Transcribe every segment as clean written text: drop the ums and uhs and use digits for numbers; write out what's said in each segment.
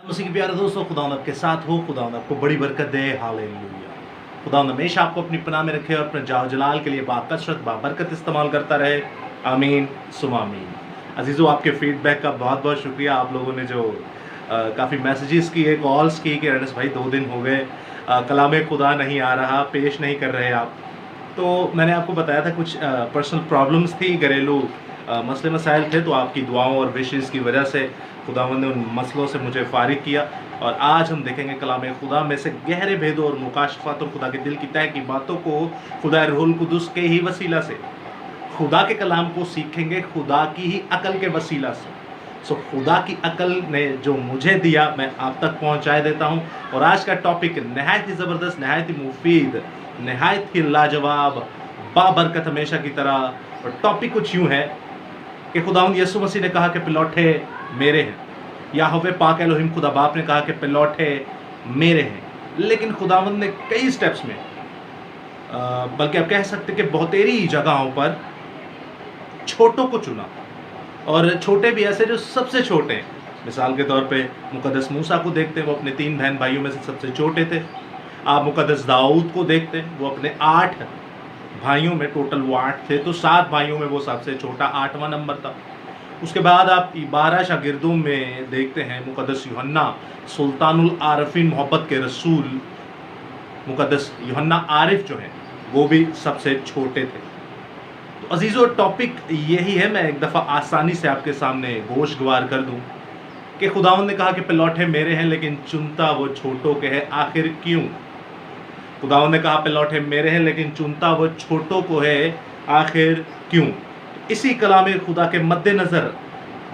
उसी के प्यारे दोस्तों, खुदावंद आपके साथ हो। खुदावंद आपको बड़ी बरकत दे। हालेलुया। खुदावंद हमेशा आपको अपनी पनाह में रखे और अपने जाओ जलाल के लिए बाकसरत बाबरकत इस्तेमाल करता रहे। आमीन सुम आमीन। अजीज़ो, आपके फीडबैक का बहुत बहुत शुक्रिया। आप लोगों ने जो काफ़ी मैसेजेस किए, कॉल्स की कि अनस भाई 2 दिन हो गए कलाम खुदा नहीं आ रहा, पेश नहीं कर रहे आप। तो मैंने आपको बताया था कुछ पर्सनल प्रॉब्लम्स थी, घरेलू मसले मसाइल थे, तो आपकी दुआओं और विशेज़ की वजह से खुदावंद ने उन मसलों से मुझे फारिग किया। और आज हम देखेंगे कलाम खुदा में से गहरे भेदों और मुकाशफात और खुदा के दिल की तय की बातों को खुदा रूहुल कुदुस के ही वसीला से, खुदा के कलाम को सीखेंगे खुदा की ही अकल के वसीला से। सो खुदा की अकल ने जो मुझे दिया मैं आप तक पहुंचाए देता हूं। और आज का टॉपिक नहायत ही ज़बरदस्त, नहायत ही मुफीद, नहायत ही लाजवाब, बाबरकत हमेशा की तरह। और टॉपिक कुछ यूँ है कि खुदावंद यीशु मसीह ने कहा कि पिलौठे मेरे हैं, याहवे पाक एलोहिम खुदा बाप ने कहा कि पिलौठे मेरे हैं। लेकिन खुदावंद ने कई स्टेप्स में, बल्कि आप कह सकते कि बहुतेरी जगहों पर छोटों को चुना, और छोटे भी ऐसे जो सबसे छोटे हैं। मिसाल के तौर पे मुकद्दस मूसा को देखते हैं, वो अपने 3 बहन भाइयों में से सबसे छोटे थे। आप मुकद्दस दाऊद को देखते हैं, वो अपने 8 भाइयों में, टोटल वो 8 थे, तो 7 भाइयों में वो सबसे छोटा 8वां नंबर था। उसके बाद आप 12 शागिर्दों में देखते हैं मुकद्दस यूहन्ना, सुल्तानुल आरफीन, मोहब्बत के रसूल, मुकद्दस यूहन्ना आरिफ जो हैं वो भी सबसे छोटे थे। तो अजीज़ों, टॉपिक यही है, मैं एक दफ़ा आसानी से आपके सामने गोशगवार कर दूं कि खुदावंद ने कहा कि पिलौठे मेरे हैं लेकिन चुनता वो छोटों के है, आखिर क्यों? खुदावंद ने कहा पिलौठे मेरे हैं लेकिन चुनता वो छोटों को है, आखिर क्यों? इसी कलाम खुदा के मद्देनज़र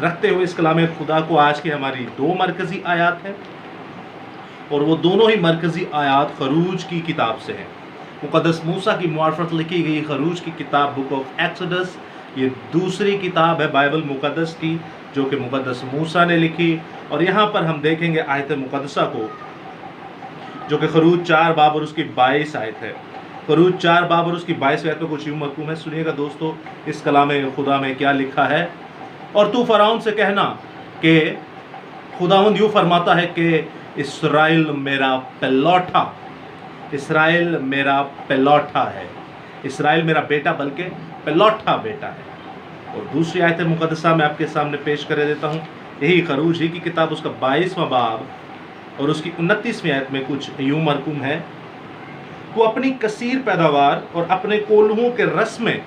रखते हुए इस कलाम खुदा को आज की हमारी 2 मरकज़ी आयात हैं, और वो दोनों ही मरकज़ी आयात खरूज की किताब से हैं। मुकद्दस मूसा की मुआरफत लिखी गई खरूज की किताब, बुक ऑफ एक्सोडस, ये दूसरी किताब है बाइबल मुकद्दस की जो कि मुकद्दस मूसा ने लिखी। और यहाँ पर हम देखेंगे आयत मुकद्दसा को, जो कि खरूज 4 बाब और उसकी 22 आयत है। खरूज 4 बाब और उसकी 22 आयत में कुछ यूँ मरकूम है। सुनिएगा दोस्तों, इस कलाम खुदा में क्या लिखा है। और तू फ़िरौन से कहना कि खुदावंद यूँ फरमाता है कि इस्राएल मेरा पिलौठा, इस्राएल मेरा पिलौठा है, इस्राएल मेरा बेटा बल्कि पिलौठा बेटा है। और दूसरी आयत मुकद्दसा मैं आपके सामने पेश कर देता हूँ, यही खरूज ही की किताब, उसका 22वां बाब और उसकी 29वीं आयत में कुछ यूँ मरकूम है। तू अपनी कसीर पैदावार और अपने कोल्हुओं के रस में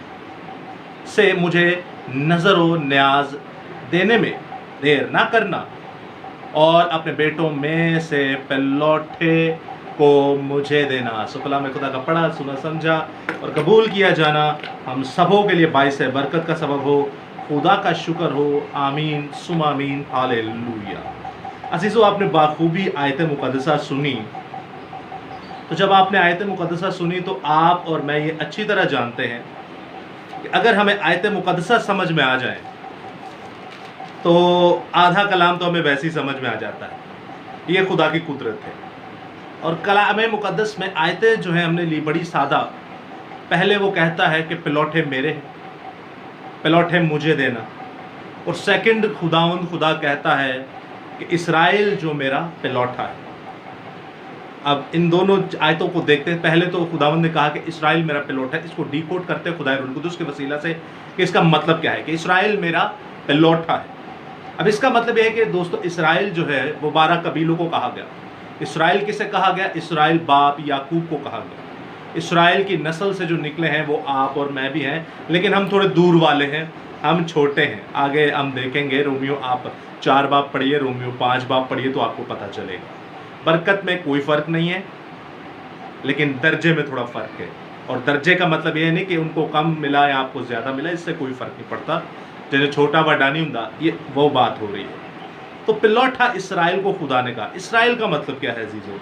से मुझे नज़र व न्याज देने में देर ना करना, और अपने बेटों में से पिलौठे को मुझे देना। सो कलाम खुदा का पढ़ा, सुना, समझा और कबूल किया जाना हम सबों के लिए बाइस बरकत का सबब हो। खुदा का शुक्र हो। आमीन सुम आमीन। हालेलुया। अजीज़ों, आपने बाखूबी आयत मुकद्दसा सुनी। तो जब आपने आयत मुकद्दसा सुनी तो आप और मैं ये अच्छी तरह जानते हैं कि अगर हमें आयत मुकद्दसा समझ में आ जाए तो आधा कलाम तो हमें वैसे ही समझ में आ जाता है। ये खुदा की कुदरत है। और कलाम मुकद्दस में आयतें जो हैं हमने ली बड़ी सादा। पहले वो कहता है कि पिलौठे मेरे हैं, पिलौठे मुझे देना। और सेकंड खुदा कहता है कि इस्राएल जो मेरा पिलौठा है। अब इन दोनों आयतों को देखते हैं। पहले तो खुदावंद ने कहा कि इस्राएल मेरा पिलौठा है, इसको डीकोड करते हैं खुदा रूहुल कुदुस के वसीला से कि इसका मतलब क्या है कि इस्राएल मेरा पिलौठा है। अब इसका मतलब यह है कि दोस्तों, इस्राएल जो है वो 12 कबीलों को कहा गया। इस्राएल किसे कहा गया? इस्राएल बाप याकूब को कहा गया। इस्राएल की नस्ल से जो निकले हैं वो आप और मैं भी हैं, लेकिन हम थोड़े दूर वाले हैं, हम छोटे हैं। आगे हम देखेंगे। रोमियो आप 4 बाब पढ़िए, रोमियो 5 बाब पढ़िए तो आपको पता चलेगा। बरकत में कोई फ़र्क नहीं है, लेकिन दर्जे में थोड़ा फ़र्क है। और दर्जे का मतलब ये नहीं कि उनको कम मिला या आपको ज़्यादा मिला, इससे कोई फ़र्क नहीं पड़ता। जैसे छोटा बड़ा नहीं होता, ये वो बात हो रही है। तो पिलौठा इस्राएल को खुदा ने कहा। इस्राएल का मतलब क्या है अजीज़ों?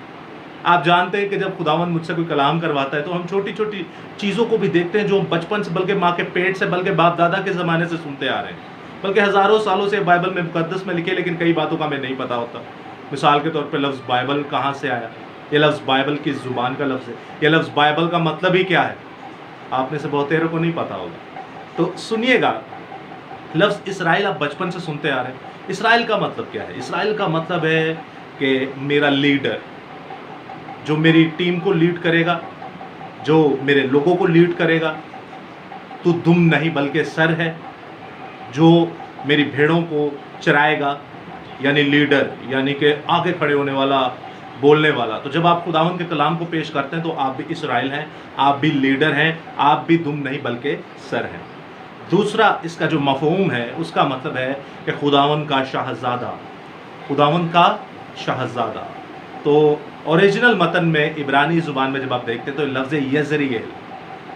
आप जानते हैं कि जब खुदावंद मुझसे कोई कलाम करवाता है तो हम छोटी छोटी चीज़ों को भी देखते हैं जो हम बचपन से, बल्कि माँ के पेट से, बल्कि बाप दादा के ज़माने से सुनते आ रहे हैं, बल्कि हज़ारों सालों से बाइबल में मुकद्दस में लिखे, लेकिन कई बातों का हमें नहीं पता होता। मिसाल के तौर पर लफ्ज़ बाइबल कहाँ से आया? ये लफ्ज़ बाइबल किस ज़ुबान का लफ्ज़ है? ये लफ्ज़ बाइबल का मतलब ही क्या है? आप में से बहुतेरों को नहीं पता होगा। तो सुनिएगा, लफ्ज़ इसराइल आप बचपन से सुनते आ रहे हैं। इसराइल का मतलब क्या है? इसराइल का मतलब है کہ मेरा लीडर जो मेरी टीम को लीड करेगा, जो मेरे लोगों को लीड करेगा, तो दुम नहीं बल्कि सर है, जो मेरी भेड़ों को चराएगा, यानी लीडर, यानी कि आगे खड़े होने वाला, बोलने वाला। तो जब आप खुदावंद के कलाम को पेश करते हैं तो आप भी इसराइल हैं, आप भी लीडर हैं, आप भी दुम नहीं बल्कि सर हैं। दूसरा इसका जो मफ़हूम है उसका मतलब है कि खुदावंद का शाहज़ादा, खुदावंद का शाहज़ादा। तो ओरिजिनल मतन में इब्रानी ज़ुबान में जब आप देखते हैं तो लफ्ज़ यज़रिएल,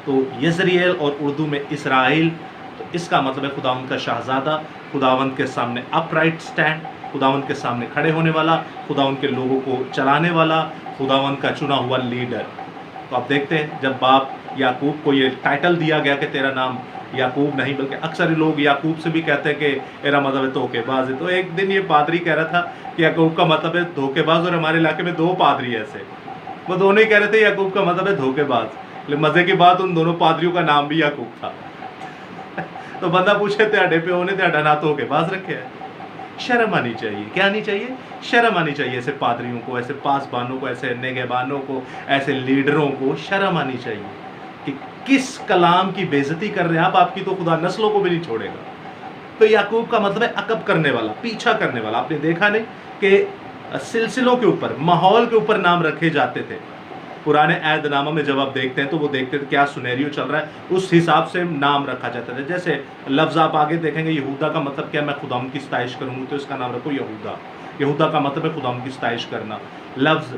तो यज़रिएल और उर्दू में इसराइल, तो इसका मतलब है खुदावंद का शाहज़ादा, खुदावंद के सामने अपराइट स्टैंड, खुदावंद के सामने खड़े होने वाला, खुदावंद के लोगों को चलाने वाला, खुदावंद का चुना हुआ लीडर। तो आप देखते हैं जब बाप याकूब को ये टाइटल दिया गया कि तेरा नाम याकूब नहीं बल्कि अक्सर लोग याकूब से भी कहते हैं कि मेरा मतलब है धोखेबाज है। तो एक दिन ये पादरी कह रहा था कि याकूब का मतलब है धोखेबाज, और हमारे इलाके में 2 पादरी ऐसे, वो दोनों ही कह रहे थे याकूब का मतलब है धोखेबाज। लेकिन मज़े की बात उन दोनों पादरियों का नाम भी याकूब था। तो बंदा पूछे तेरे पे उन्हें तेरा ना धोखेबाज रखे है। शर्म आनी चाहिए, क्या आनी चाहिए? शर्म आनी चाहिए ऐसे पादरियों को, ऐसे पासबानों को, ऐसे नेगेबानों को, ऐसे लीडरों को शर्म आनी चाहिए कि किस कलाम की बेइज्जती कर रहे हैं आप, आपकी तो खुदा नस्लों को भी नहीं छोड़ेगा। तो याकूब का मतलब है अकब करने वाला, पीछा करने वाला। आपने देखा नहीं कि सिलसिलों के ऊपर, माहौल के ऊपर नाम रखे जाते थे। पुराने ऐहदनामा में जब आप देखते हैं तो वो देखते थे क्या सुनेरियो चल रहा है, उस हिसाब से नाम रखा जाता था। जैसे लफ्ज़ आप आगे देखेंगे, यहूदा का मतलब क्या, मैं खुदावंद की सताइश करूँगी तो इसका नाम रखो यहूदा। यहूदा का मतलब है खुदावंद की सताइश करना। लफ्ज़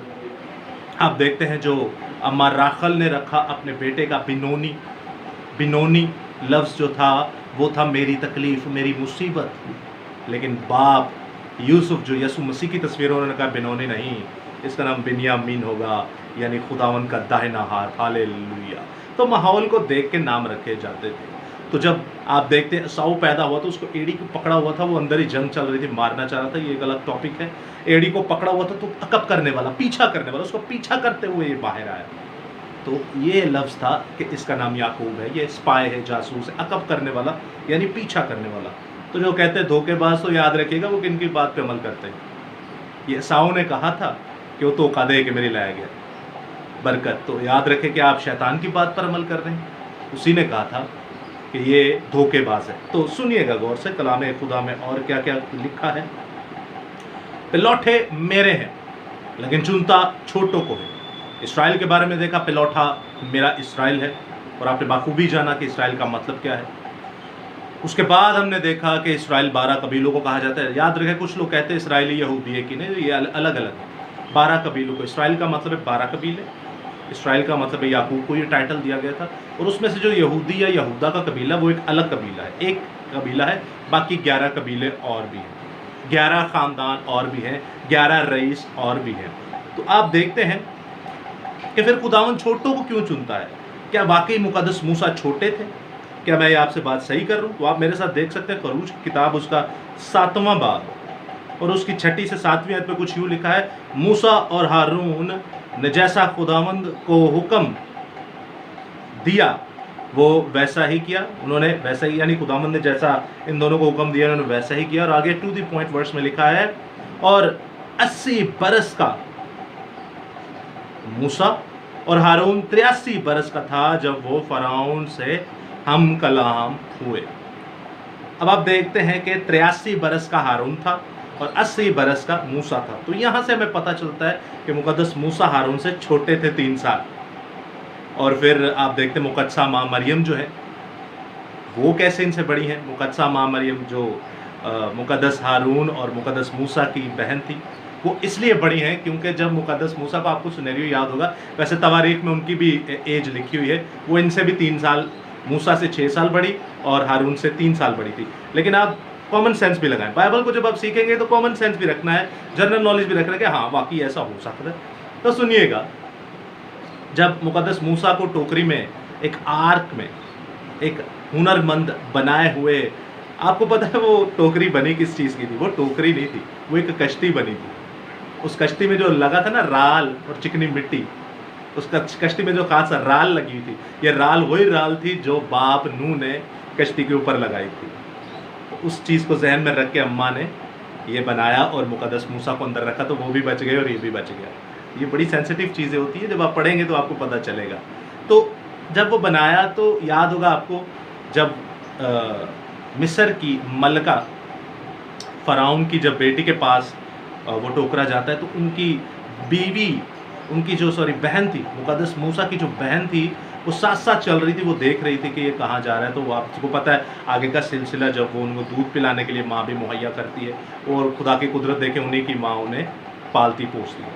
आप देखते हैं जो अम्मा राखल ने रखा अपने बेटे का बिनोनी, बिनोनी लफ्ज़ जो था वो था मेरी तकलीफ़, मेरी मुसीबत। लेकिन बाप यूसुफ जो यसु मसीह की तस्वीर, उन्होंने कहा बिनोनी नहीं, इसका नाम बिन्यामीन होगा, यानी खुदावंद का दाहिना हाथ। हालेलुया। तो माहौल को देख के नाम रखे जाते थे। तो जब आप देखते हैं साऊ पैदा हुआ तो उसको एड़ी को पकड़ा हुआ था, वो अंदर ही जंग चल रही थी, मारना चाह रहा था, ये एक अलग टॉपिक है। एड़ी को पकड़ा हुआ था तो अकब करने वाला, पीछा करने वाला, उसको पीछा करते हुए ये बाहर आया। तो ये लफ्ज़ था कि इसका नाम याकूब है, ये स्पाई है, जासूस है, अकब करने वाला यानी पीछा करने वाला। तो जो कहते हैं धोखेबाज, तो याद रखिएगा वो किन की बात पे अमल करते हैं। ये साऊ ने कहा था कि वो तो दे के मेरी लाया गया बरकत, तो याद रखें कि आप शैतान की बात पर अमल कर रहे हैं। उसी ने कहा था कि ये धोखेबाज है। तो सुनिएगा गौर से कलाम खुदा में और क्या क्या लिखा है। पिलौठे मेरे हैं लेकिन चुनता छोटों को है। इसराइल के बारे में देखा, पिलौठा मेरा इसराइल है, और आपने बाखूबी जाना कि इसराइल का मतलब क्या है। उसके बाद हमने देखा कि इसराइल 12 कबीलों को कहा जाता है। याद रखें कुछ लोग कहते हैं इसराइली यहूदी है कि नहीं, ये अलग अलग है। 12 कबीलों को, इसराइल का मतलब है 12 कबीले, इसराइल का मतलब है याकूब को ये टाइटल दिया गया था। और उसमें से जो यहूदी या यहूदा का कबीला वो एक अलग कबीला है, एक कबीला है, बाकी 11 कबीले और भी हैं, 11 ख़ानदान और भी हैं, 11 रईस और भी हैं। तो आप देखते हैं कि फिर खुदावंद छोटों को क्यों चुनता है। क्या वाकई मुकद्दस मूसा छोटे थे? क्या मैं ये आपसे बात सही कर रहा हूँ? तो आप मेरे साथ देख सकते हैं खरूज की किताब उसका 7वां बाब और उसकी 6 से 7वीं आयत में कुछ यूँ लिखा है, मूसा और हारून ने जैसा खुदावंद को हुक्म दिया वो वैसा ही किया। उन्होंने वैसा ही, यानी खुदावंद ने जैसा इन दोनों को हुक्म दिया उन्होंने वैसा ही किया। और आगे टू द पॉइंट वर्स में लिखा है, और 80 बरस का मूसा और हारून 83 बरस का था जब वो फराउन से हम कलाम हुए। अब आप देखते हैं कि 83 बरस का हारून था और 80 बरस का मूसा था। तो यहाँ से हमें पता चलता है कि मुकद्दस मूसा हारून से छोटे थे 3 साल। और फिर आप देखते हैं मुकद्दसा माँ मरियम जो है वो कैसे इनसे बड़ी हैं। मुकद्दसा माँ मरियम जो मुकद्दस हारून और मुकद्दस मूसा की बहन थी, वो इसलिए बड़ी हैं क्योंकि जब मुकद्दस मूसा को, आपको सिनेरियो याद होगा, वैसे तवारीख में उनकी भी एज लिखी हुई है, वो इनसे भी 3 साल, मूसा से 6 साल बड़ी और हारून से 3 साल बड़ी थी। लेकिन आप कॉमन सेंस भी लगाएं, बाइबल को जब आप सीखेंगे तो कॉमन सेंस भी रखना है, जनरल नॉलेज भी रखना है कि हाँ वाकई ऐसा हो सकता है। तो सुनिएगा, जब मुकद्दस मूसा को टोकरी में एक आर्क में एक हुनरमंद बनाए हुए, आपको पता है वो टोकरी बनी किस चीज़ की थी? वो टोकरी नहीं थी, वो एक कश्ती बनी थी। उस कश्ती में जो लगा था ना राल और चिकनी मिट्टी, उस कश्ती में जो खास राल लगी हुई थी, ये राल वही राल थी जो बाप नूह ने कश्ती के ऊपर लगाई थी। उस चीज़ को जहन में रख के अम्मा ने یہ بنایا اور مقدس موسیٰ کو اندر رکھا تو وہ بھی بچ گئے اور یہ بھی بچ گیا. یہ بڑی سینسٹیو چیزیں ہوتی ہیں، جب آپ پڑھیں گے تو آپ کو پتہ چلے گا. تو جب وہ بنایا تو یاد ہوگا آپ کو، جب مصر کی ملکہ فرعون کی جب بیٹی کے پاس وہ ٹوکرا جاتا ہے تو ان کی بیوی، ان کی جو بہن تھی، مقدس موسیٰ کی جو بہن تھی، وہ ساتھ ساتھ چل رہی تھی، وہ دیکھ رہی تھی کہ یہ کہاں جا رہا ہے. تو وہ آپ کو پتہ ہے آگے کا سلسلہ، جب وہ ان کو دودھ پلانے کے لیے ماں بھی مہیا کرتی ہے اور خدا کی قدرت دیکھے انہیں کی ماں انہیں پالتی پوستی ہے.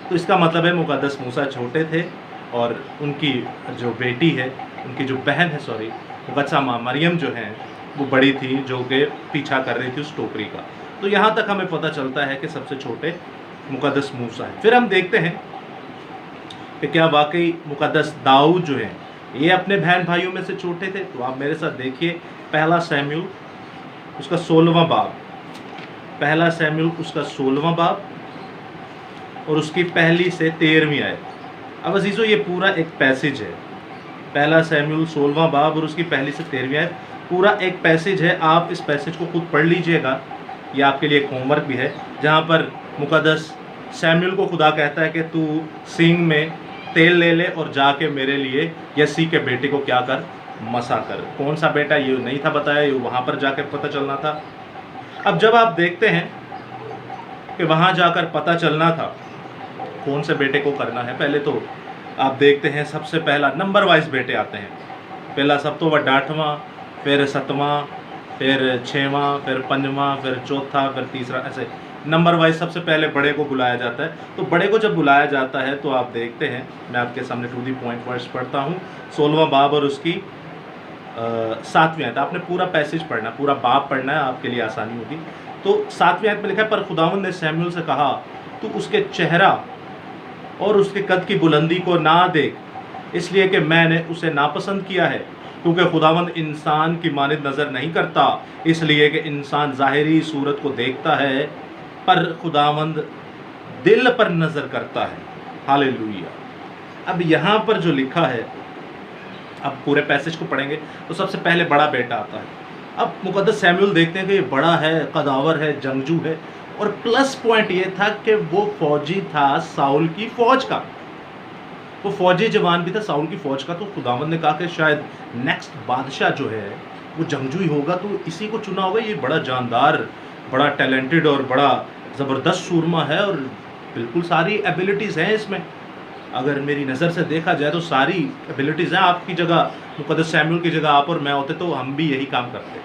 تو اس کا مطلب ہے مقدس موسیٰ چھوٹے تھے اور ان کی جو بیٹی ہے، ان کی جو بہن ہے مقدسہ ماں مریم جو ہیں وہ بڑی تھی، جو کہ پیچھا کر رہی تھی اس ٹوکری کا. تو یہاں تک ہمیں پتہ چلتا ہے کہ سب سے چھوٹے مقدس موسیٰ ہیں. پھر ہم دیکھتے ہیں کہ کیا واقعی مقدس داؤد جو ہیں یہ اپنے بہن بھائیوں میں سے چھوٹے تھے. تو آپ میرے ساتھ دیکھیے پہلا سیموئیل اس کا 16واں باب، پہلا سیموئیل اس کا 16واں باب اور اس کی پہلی سے 13ویں آیت. اب عزیزو یہ پورا ایک پیسج ہے، پہلا سیموئیل 16واں باب اور اس کی پہلی سے 13ویں آیت پورا ایک پیسج ہے. آپ اس پیسج کو خود پڑھ لیجئے گا، یہ آپ کے لیے ایک ہوم ورک بھی ہے، جہاں پر مقدس سیموئیل کو خدا کہتا ہے کہ تو سینگ میں تیل لے لے اور جا کے میرے لیے یسی کے بیٹے کو کیا کر، مسا کر. کون سا بیٹا یہ نہیں تھا بتایا، یہ وہاں پر جا کے پتہ چلنا تھا. اب جب آپ دیکھتے ہیں کہ وہاں جا کر پتہ چلنا تھا کون سے بیٹے کو کرنا ہے، پہلے تو آپ دیکھتے ہیں سب سے پہلا نمبر وائز بیٹے آتے ہیں. پہلا سب تو بڑا 8واں، پھر 7واں، پھر 6واں، پھر 5واں، پھر 4تھا، پھر 3را، ایسے نمبر وائز سب سے پہلے بڑے کو بلایا جاتا ہے. تو بڑے کو جب بلایا جاتا ہے تو آپ دیکھتے ہیں، میں آپ کے سامنے ٹو دی پوائنٹ ورس پڑھتا ہوں، 16واں باب اور اس کی 7ویں آیت. آپ نے پورا پیسج پڑھنا، پورا باب پڑھنا ہے، آپ کے لیے آسانی ہوگی. تو 7ویں آیت میں لکھا ہے، پر خداوند نے سیموئیل سے کہا تو اس کے چہرہ اور اس کے قد کی بلندی کو نہ دیکھ، اس لیے کہ میں نے اسے ناپسند کیا ہے. کیونکہ خداوند انسان کی مانند نظر نہیں کرتا، اس لیے کہ انسان ظاہری صورت کو دیکھتا ہے، پر خداوند دل پر نظر کرتا ہے. ہاللیلویہ. اب یہاں پر جو لکھا ہے، اب پورے پیسج کو پڑھیں گے تو سب سے پہلے بڑا بیٹا آتا ہے. اب مقدس سیموئیل دیکھتے ہیں کہ یہ بڑا ہے، قداور ہے، جنگجو ہے، اور پلس پوائنٹ یہ تھا کہ وہ فوجی تھا ساؤل کی فوج کا، وہ فوجی جوان بھی تھا ساؤل کی فوج کا. تو خداوند نے کہا کہ شاید نیکسٹ بادشاہ جو ہے وہ جنگجو ہی ہوگا، تو اسی کو چنا ہوگا. یہ بڑا جاندار، بڑا ٹیلنٹڈ اور بڑا زبردست سورما ہے، اور بالکل ساری ایبیلٹیز ہیں اس میں. اگر میری نظر سے دیکھا جائے تو ساری ایبیلٹیز ہیں. آپ کی جگہ مقدس سیموئیل کی جگہ آپ اور میں ہوتے تو ہم بھی یہی کام کرتے.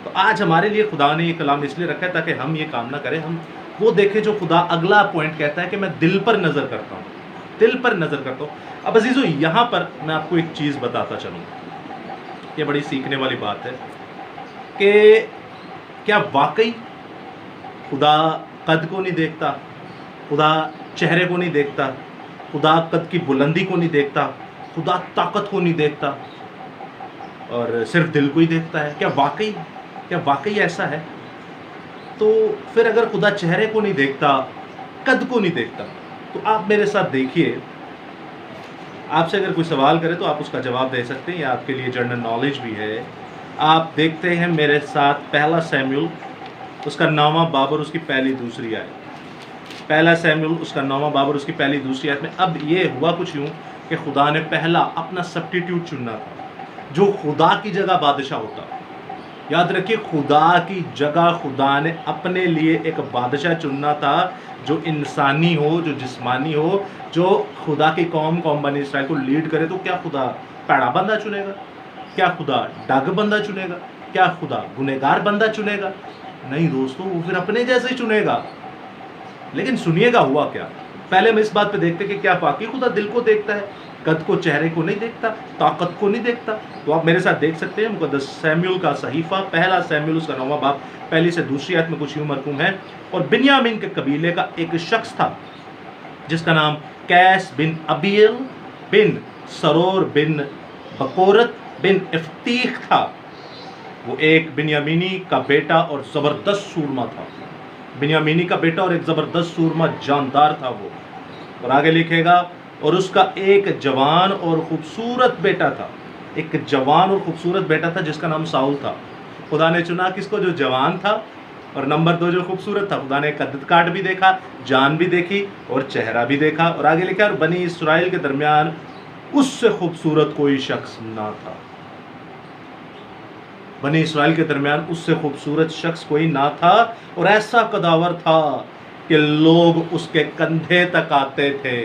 تو آج ہمارے لیے خدا نے یہ کلام اس لیے رکھا ہے تاکہ ہم یہ کام نہ کریں، ہم وہ دیکھیں جو خدا اگلا پوائنٹ کہتا ہے کہ میں دل پر نظر کرتا ہوں، دل پر نظر کرتا ہوں. اب عزیزو یہاں پر میں آپ کو ایک چیز بتاتا چلوں، یہ بڑی سیکھنے والی بات ہے کہ کیا واقعی خدا قد کو نہیں دیکھتا، خدا چہرے کو نہیں دیکھتا، خدا قد کی بلندی کو نہیں دیکھتا، خدا طاقت کو نہیں دیکھتا اور صرف دل کو ہی دیکھتا ہے؟ کیا واقعی ایسا ہے؟ تو پھر اگر خدا چہرے کو نہیں دیکھتا، قد کو نہیں دیکھتا، تو آپ میرے ساتھ دیکھیے، آپ سے اگر کوئی سوال کرے تو آپ اس کا جواب دے سکتے ہیں، یہ آپ کے لیے جنرل نالج بھی ہے. آپ دیکھتے ہیں میرے ساتھ پہلا سیموئیل اس کا 9واں باب اور اس کی پہلی دوسری آیت. پہلا سیموئیل اس کا 9واں باب اور اس کی پہلی دوسری آیت میں اب یہ ہوا کچھ یوں کہ خدا نے پہلا اپنا سبسٹیٹیوٹ چننا تھا جو خدا کی جگہ بادشاہ ہوتا. یاد رکھیے، خدا کی جگہ خدا نے اپنے لیے ایک بادشاہ چننا تھا جو انسانی ہو، جو جسمانی ہو، جو خدا کی قوم بنی اسرائیل کو لیڈ کرے. تو کیا خدا پیڑا بندہ چنے گا؟ کیا خدا ڈاگ بندہ چنے گا؟ کیا خدا گنہگار بندہ چنے گا؟ نہیں دوستو، وہ پھر اپنے جیسے ہی چنے گا. لیکن سنیے گا ہوا کیا. پہلے ہم اس بات پہ دیکھتے کہ کیا واقعی خدا دل کو دیکھتا ہے، قد کو، چہرے کو نہیں دیکھتا، طاقت کو نہیں دیکھتا. تو آپ میرے ساتھ دیکھ سکتے ہیں مقدس سیموئیل کا صحیفہ، پہلا سیموئیل اس کا 9واں باب پہلی سے دوسری آیت میں کچھ یوں مرقوم ہے، اور بنیامین کے قبیلے کا ایک شخص تھا جس کا نام قیس بن ابیل بن سرور بن بکورت بن افتیخ تھا. وہ ایک بنیامینی کا بیٹا اور زبردست سورما تھا. بنیامینی کا بیٹا اور ایک زبردست سورما جاندار تھا وہ. اور آگے لکھے گا، اور اس کا ایک جوان اور خوبصورت بیٹا تھا، ایک جوان اور خوبصورت بیٹا تھا جس کا نام ساؤل تھا. خدا نے چنا کس کو؟ جو جوان تھا اور नंबर 2 जो खूबसूरत था, खुदा ने कद काट भी देखा, जान भी देखी और चेहरा भी देखा। और आगे लिखा, और बनी इसराइल के दरमियान उससे खूबसूरत कोई शख्स ना था। बनी इसराइल के दरमियान उससे खूबसूरत शख्स कोई ना था, और ऐसा कदावर था कि लोग उसके कंधे तक आते थे,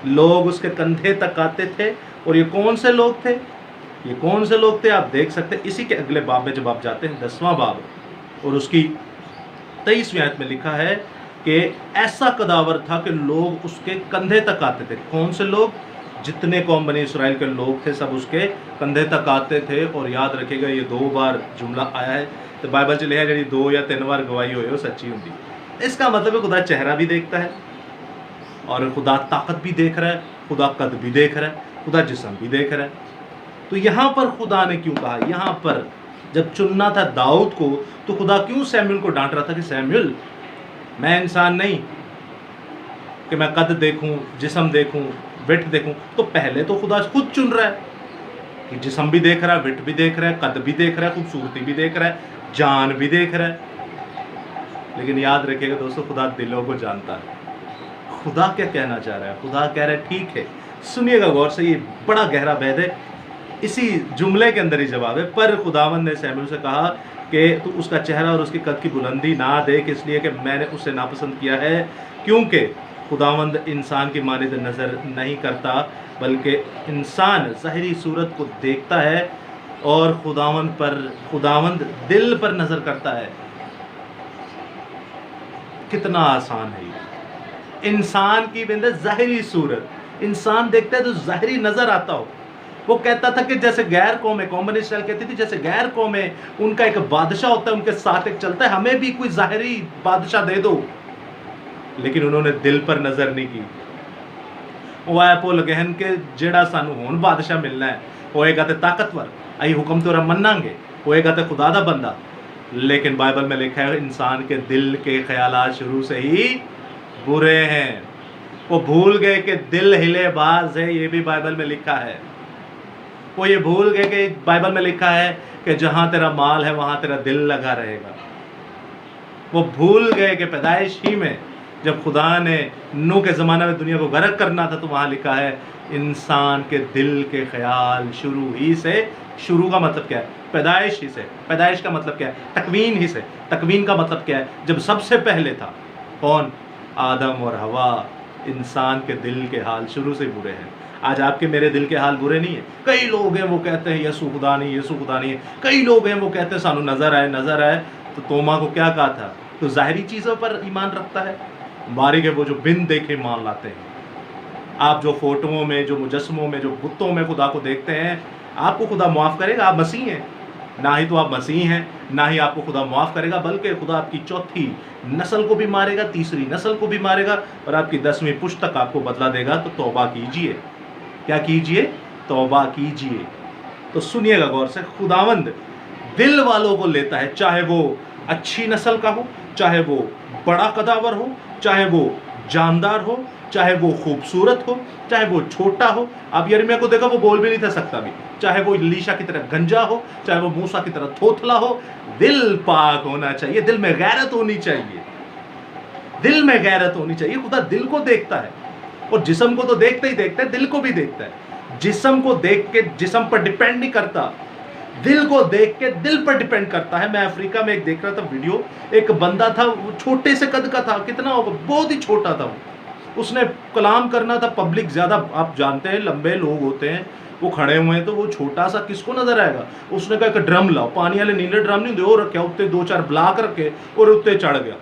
लोग उसके कंधे तक आते थे। और ये कौन से लोग थे? ये कौन से लोग थे आप देख सकते हैं इसी के अगले बाब में। जब आप जाते हैं 10वां बाब और उसकी 23वीं आयत में लिखा है कि ऐसा कदावर था कि लोग उसके कंधे तक आते थे। कौन से लोग? जितने कौम बनी इसराइल के लोग थे सब उसके कंधे तक आते थे। और याद रखिएगा ये 2 बार जुमला आया है, तो बाइबल च लिखा जी 2 या 3 बार गवाही होए वो सच्ची होंगी। इसका मतलब है खुदा चेहरा भी देखता है, और खुदा ताकत भी देख रहा है, खुदा कद भी देख रहा है, खुदा जिस्म भी देख रहा है। तो यहाँ पर खुदा ने क्यों कहा, यहाँ पर जब चुनना था दाऊद को, तो खुदा क्यों सैमुअल को डांट रहा था कि सैमुअल मैं इंसान नहीं कि मैं कद देखूं, जिस्म देखूं, विठ देखूं। तो पहले तो खुदा खुद चुन रहा है कि जिस्म भी देख रहा है, विठ भी देख रहा है, कद भी देख रहा है, खूबसूरती भी देख रहा है, जान भी देख रहा है। लेकिन याद रखिएगा दोस्तों, खुदा दिलों को जानता है। खुदा क्या कहना चाह रहा है? खुदा कह रहा है ठीक है, सुनिएगा गौर से, ये बड़ा गहरा भेद है, इसी जुमले के अंदर ही जवाब है। पर खुदावंद ने सैमुअल से कहा कि तू उसका चेहरा और उसकी कद की बुलंदी ना देख, इसलिए कि मैंने उसे नापसंद किया है, क्योंकि खुदावंद इंसान की मानिंद नज़र नहीं करता, बल्कि इंसान ज़ाहिरी सूरत को देखता है और खुदावंद दिल पर नज़र करता है। कितना आसान है ये। इंसान की बिंदे ज़ाहिरी सूरत, इंसान देखता है तो ज़ाहिरी नज़र आता हो। वो कहता था कि जैसे गैर कौम है, कौम बनी इसराइल कहती थी जैसे गैर कौम है, उनका एक बादशाह होता है, उनके साथ एक चलता है, हमें भी कोई ज़ाहिरी बादशाह दे दो। लेकिन उन्होंने दिल पर नज़र नहीं की। वो आया भुल गहन के जेड़ा सानू हुण बादशाह मिलना है होएगा तो ताकतवर, आई हुक्म तोरा मन्नांगे, होएगा तो खुदा दा बंदा। लेकिन बाइबल में लिखा है इंसान के दिल के ख्यालात शुरू से ही बुरे हैं। वो भूल गए कि दिल हिले बाज है, ये भी बाइबल में लिखा है। वो ये भूल गए कि बाइबल में लिखा है कि जहाँ तेरा माल है वहाँ तेरा दिल लगा रहेगा। वो भूल गए कि पैदाइश ही में जब खुदा ने नूह के ज़माने में दुनिया को गर्क करना था तो वहाँ लिखा है इंसान के दिल के ख्याल शुरू ही से, शुरू का मतलब क्या है? पैदाइश ही से। पैदाइश का मतलब क्या है? तकवीन ही से। तकवीन का मतलब क्या है? जब सबसे पहले था कौन? आदम और हवा। इंसान के दिल के हाल शुरू से बुरे हैं। आज आपके मेरे दिल के हाल बुरे नहीं है। कई लोग हैं वो कहते हैं यसु खुदा नहीं, यसु खुदा नहीं है। कई लोग हैं वो कहते हैं सानू नजर आए, नजर आए। तो तोमा को क्या कहा था? तो ज़ाहिरी चीज़ों पर ईमान रखता है। बारीक है वो जो बिन देखे मान लाते हैं। आप जो फोटोओं में, जो मुजस्मों में, जो बुतों में खुदा को देखते हैं, आपको खुदा माफ़ करेगा? आप मसीह हैं, ना ही तो आप मसीह हैं, ना ही आपको खुदा माफ़ करेगा, बल्कि खुदा आपकी चौथी नस्ल को भी मारेगा, तीसरी नस्ल को भी मारेगा और आपकी 10वीं पुश्त तक आपको बदला देगा। तो तौबा कीजिए। क्या कीजिए? तौबा कीजिए। तो सुनिएगा गौर से, खुदावंद दिल वालों को लेता है, चाहे वो अच्छी नस्ल का हो, चाहे वो बड़ा कदावर हो, चाहे वो जानदार हो, चाहे वो खूबसूरत हो, चाहे वो छोटा हो। आप यिर्मयाह को देखा, वो बोल भी नहीं था सकता भी। चाहे वो इलीशा की तरह गंजा हो, चाहे वो मूसा की तरह थोथला हो, दिल पाक होना चाहिए, दिल में गैरत होनी चाहिए, दिल में गैरत होनी चाहिए। खुदा दिल को देखता है और जिस्म को तो देखता ही देखता है, दिल को भी देखता है। जिस्म को देख के जिस्म पर डिपेंड नहीं करता, दिल को देख के दिल पर डिपेंड करता है। मैं अफ्रीका में एक देख रहा था वीडियो, एक बंदा था, वो छोटे से कद का था, कितना होगा, बहुत ही छोटा था वो। उसने कलाम करना था, पब्लिक ज़्यादा आप जानते हैं लंबे लोग होते हैं, वो खड़े हुए हैं, तो वो छोटा सा किसको नजर आएगा। उसने कहा कि ड्रम लाओ, पानी वाले नीले ड्रम नहीं होते, वो रखे, उत्ते 2-4 ब्लॉक रखे और उत्ते चढ़ गया।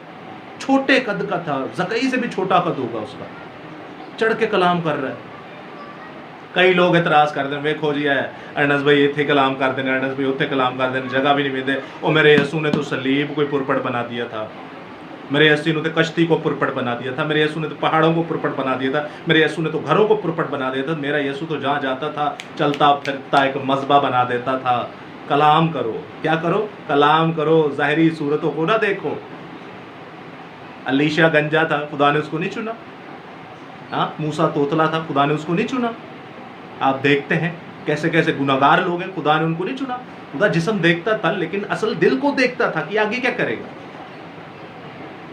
छोटे कद का था, जकई से भी छोटा कद होगा उसका, चढ़ के कलाम कर रहा है। कई लोग इतराज करते हैं, वेखो जी है अरनस भाई इतने कलाम करते हैं, अरनस भाई उत्थे कलाम करते हैं, जगह भी नहीं मिलते। और मेरे यसू ने तो सलीब कोई पुरपट बना दिया था, मेरे यसू ने तो कश्ती को पुरपट बना दिया था, मेरे यसू ने तो पहाड़ों को पुरपट बना दिया था, मेरे यसू ने तो घरों को पुरपट बना दिया था। मेरा यसू तो जहाँ जाता था चलता फिरता एक मजबा बना देता था। कलाम करो, क्या करो? कलाम करो, ज़ाहिरी सूरतों को ना देखो। अलीशा गंजा था, खुदा ने उसको नहीं चुना। हाँ, मूसा तोतला था, खुदा ने उसको नहीं चुना। आप देखते हैं कैसे कैसे गुनाहगार लोग हैं, खुदा ने उनको नहीं चुना। खुदा जिस्म देखता था लेकिन असल दिल को देखता था कि आगे क्या करेगा।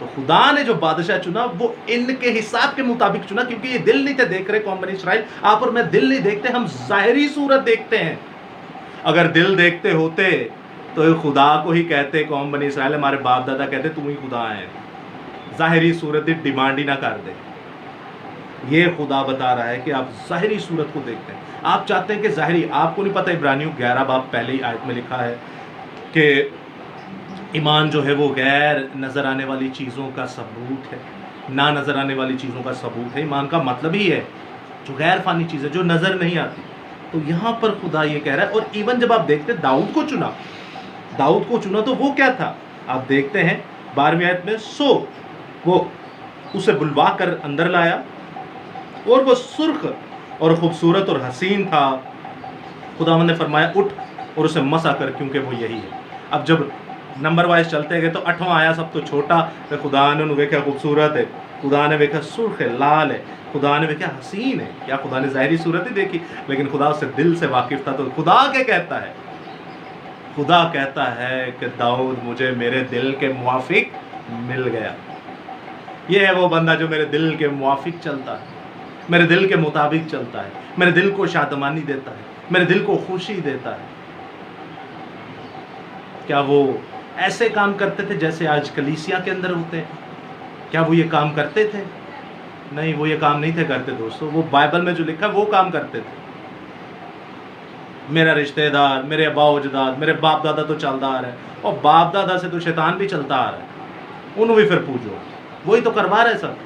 तो खुदा ने जो बादशाह चुना वो इनके हिसाब के मुताबिक चुना, क्योंकि ये दिल नहीं थे देख रहे कौम बनी इसराइल। आप और मैं दिल नहीं देखते, हम ज़ाहिरी सूरत देखते हैं। अगर दिल देखते होते तो ये खुदा को ही कहते कौम बनी इसराइल, हमारे बाप दादा कहते तुम ही खुदा है। ज़ाहिरी सूरत की डिमांड ही ना कर दे। ये खुदा बता रहा है कि आप ज़ाहिरी सूरत को देखते हैं। आप चाहते हैं कि ज़ाहिरी, आपको नहीं पता इब्रानियों 11 बाब पहले ही आयत में लिखा है कि ईमान जो है वो गैर नज़र आने वाली चीज़ों का सबूत है, ना नज़र आने वाली चीज़ों का सबूत है। ईमान का मतलब ही है जो गैर फानी चीज़ है, जो नज़र नहीं आती। तो यहाँ पर खुदा ये कह रहा है। और इवन जब आप देखते दाऊद को चुना तो वो क्या था, आप देखते हैं 12वीं आयत में, सो वो उसे बुलवा कर अंदर लाया और वो सुर्ख और खूबसूरत और हसीन था। खुदावंद ने फरमाया उठ और उसे मसा कर, क्योंकि वो यही है। अब जब नंबर वाइज चलते गए तो 8वां आया सब तो छोटा, तो खुदा ने वेख्या खूबसूरत है, खुदा ने वेख्या सुर्ख है, लाल है, खुदा ने वेख्या हसीन है। क्या खुदा ने ज़ाहिरी सूरत ही देखी, लेकिन खुदा उससे दिल से वाकिफ था। तो खुदा क्या कहता है, खुदा कहता है कि दाऊद मुझे मेरे दिल के मुआफिक मिल गया। ये है वो बंदा जो मेरे दिल के मुआफिक चलता है, मेरे दिल के मुताबिक चलता है, मेरे दिल को शादमानी देता है, मेरे दिल को खुशी देता है। क्या वो ऐसे काम करते थे जैसे आज कलीसिया के अंदर होते हैं? क्या वो ये काम करते थे? नहीं, वो ये काम नहीं थे करते दोस्तों। वो बाइबल में जो लिखा है वो काम करते थे। मेरा रिश्तेदार, मेरे अबाउजदाद, मेरे बाप दादा तो चलता आ रहा है, और बाप दादा से तो शैतान भी चलता आ रहा है, उन्होंने भी फिर पूछो, वही तो करवा रहे सब।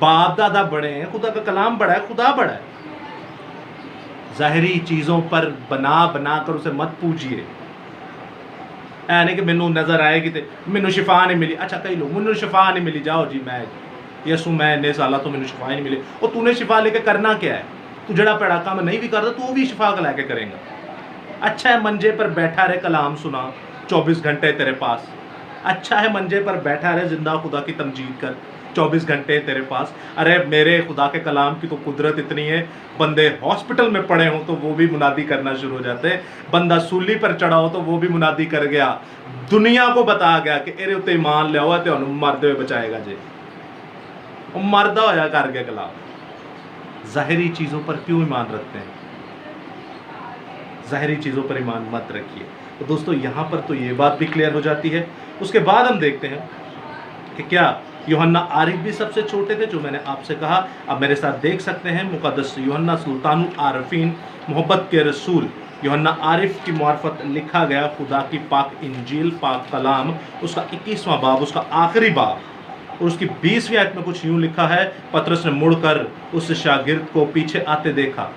बाप दादा बड़े हैं, खुदा का कलाम बड़ा है, खुदा बड़ा है। ज़ाहिरी चीज़ों पर बना बना कर उसे मत पूजिए। ऐ नहीं कि मैनू नज़र आएगी तो मैनू शिफा नहीं मिली। अच्छा कई लोग मैनू शिफा नहीं मिली, जाओ जी मैं यसू मैं इन्ने साल तो मैनू शिफा ही नहीं मिली। और तूने शिफा लेके करना क्या है? तू जड़ा पेड़ा काम नहीं भी करता तू वो भी शिफा का लैके करेगा। अच्छा है मंजे पर बैठा रहे कलाम सुना 24 घंटे तेरे पास। अच्छा है मंजे पर बैठा रहे जिंदा खुदा की तमजीद कर 24 घंटे तेरे पास। अरे मेरे खुदा के कलाम की तो कुदरत इतनी है, बंदे हॉस्पिटल में पड़े हों तो वो भी मुनादी करना शुरू हो जाते हैं। बंदा सूली पर चढ़ा हो तो वो भी मुनादी कर गया। दुनिया को बता गया कि एरे उत्ते ईमान लिया हुआ तो मरते हुए बचाएगा जी, मरदा होया कर गया कलाम। ज़ाहिरी चीज़ों पर क्यों ईमान रखते हैं? ज़ाहिरी चीज़ों पर ईमान मत रखिए। तो दोस्तों यहाँ पर तो ये बात भी क्लियर हो जाती है। उसके बाद हम देखते हैं कि क्या यूहन्ना आरिफ भी सबसे छोटे थे, जो मैंने आपसे कहा। अब मेरे साथ देख सकते हैं मुक़द्दस यूहन्ना सुल्तानुल आरिफीन, मोहब्बत के रसूल यूहन्ना आरिफ की मार्फत लिखा गया खुदा की पाक इंजील, पाक कलाम, उसका 21वां बाब, उसका आखिरी बाब और उसकी 20वीं आयत में कुछ यूँ लिखा है, पतरस ने मुड़कर उस शागिर्द को पीछे आते देखा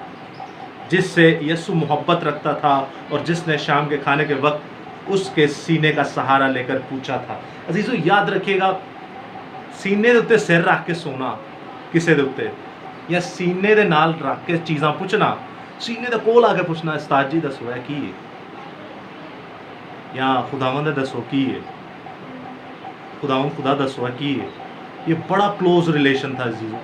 जिससे यीशु मोहब्बत रखता था और जिसने शाम के खाने के वक्त उसके सीने का सहारा लेकर पूछा था। अजीजों याद रखिएगा, सीने दे उत्ते सिर रख के सोना किसी दे उत्ते, या सीने दे नाल रख के चीज़ां पुछना, सीने दे कोल आके पुछना उस्ताद जी दसो है की है, या खुदावंद दसो की है, खुदावंद खुदा दसो है की है। ये बड़ा क्लोज रिलेशन था अजीजों,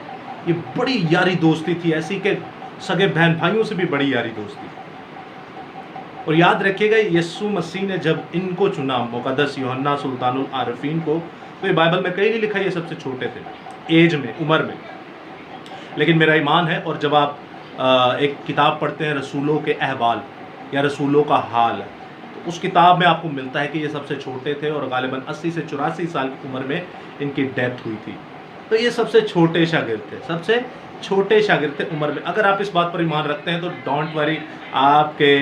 ये बड़ी यारी दोस्ती थी, ऐसी कि सगे बहन भाइयों से भी बड़ी यारी दोस्ती। और याद रखिएगा यीशु मसीह ने जब इनको चुना, मुक़द्दस यूहन्ना सुल्तानुल आरिफीन को, तो ये बाइबल में कहीं नहीं लिखा ये सबसे छोटे थे एज में, उम्र में। लेकिन मेरा ईमान है, और जब आप एक किताब पढ़ते हैं रसूलों के अहवाल या रसूलों का हाल, तो उस किताब में आपको मिलता है कि ये सबसे छोटे थे और गालिबन 80 से 84 साल की उम्र में इनकी डेथ हुई थी। तो ये सबसे छोटे शागिर्द थे, सबसे छोटे शागिर्द थे उम्र में। अगर आप इस बात पर ईमान रखते हैं तो डोंट वरी, आपके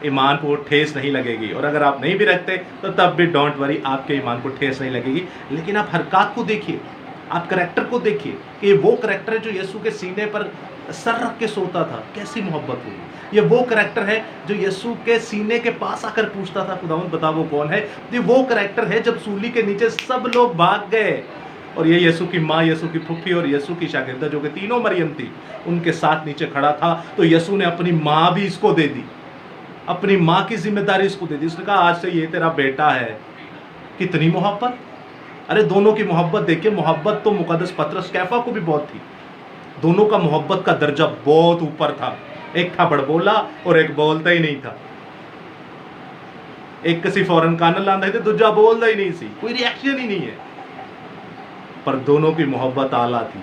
ईमान को ठेस नहीं लगेगी। और अगर आप नहीं भी रखते तो तब भी डोंट वरी, आपके ईमान को ठेस नहीं लगेगी। लेकिन आप हरकत को देखिए, आप करैक्टर को देखिए कि वो करैक्टर है जो यीशु के सीने पर सर रख के सोता था, कैसी मोहब्बत हुई। ये वो करैक्टर है जो यीशु के सीने के पास आकर पूछता था खुदावंद बता वो कौन है। ये वो करैक्टर है जब सूली के नीचे सब लोग भाग गए और ये यीशु की माँ, यीशु की फुफ्फी और यीशु की शागिर्दा जो कि तीनों मरियम थी, उनके साथ नीचे खड़ा था। तो यीशु ने अपनी माँ भी इसको दे दी, अपनी माँ की जिम्मेदारी इसको दे दी। उसने कहा आज से ये तेरा बेटा है। कितनी मोहब्बत! अरे दोनों की मोहब्बत देखिए। मोहब्बत तो मुक़द्दस पतरस कैफा को भी बहुत थी। दोनों का मोहब्बत का दर्जा बहुत ऊपर था। एक था बड़बोला और एक बोलता ही नहीं था। एक किसी फौरन कान लांदा है, दूजा बोलता ही नहीं सी, कोई रिएक्शन ही नहीं है। पर दोनों की मोहब्बत आला थी,